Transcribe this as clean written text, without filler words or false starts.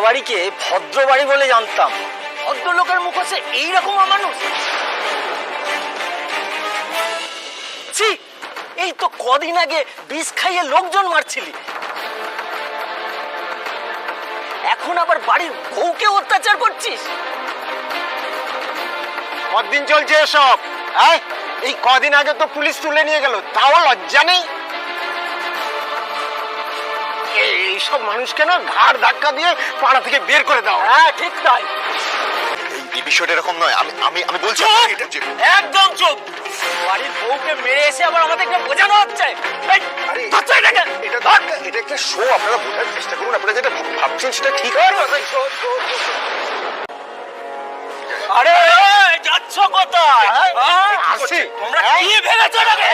বাড়িকে ভদ্র বাড়ি বলে জানতাম, ভদ্রলোকের মুখোশে এইরকম অমানুষ। ছি, এই তো কদিন আগে বিষ খাইয়ে লোকজন মারছিলি, এখন আবার বাড়ির বউকে অত্যাচার করছিস। কদিন চলছে এসব? হ্যাঁ, এই কদিন আগে তো পুলিশ তুলে নিয়ে গেল, তাও লজ্জা নেই? এইসব মানুষকে না ঘাড় ধাক্কা দিয়ে পাড়া থেকে বের করে দাও। হ্যাঁ, ঠিক তাই। এই বিষয়টা এরকম নয়, আমি বলছি। একদম চুপ। বাড়ির বউকে মেরে এসে আবার আমাদেরকে বোঝানো হচ্ছে। এটা একটা শো, আপনারা বোঝার চেষ্টা করুন। আপনারা যেটা ভাবছেন সেটা ঠিক হয়। আরে যাচ্ছ কোথায়? আসি। তোমরা কি ভেবেছো নাকি?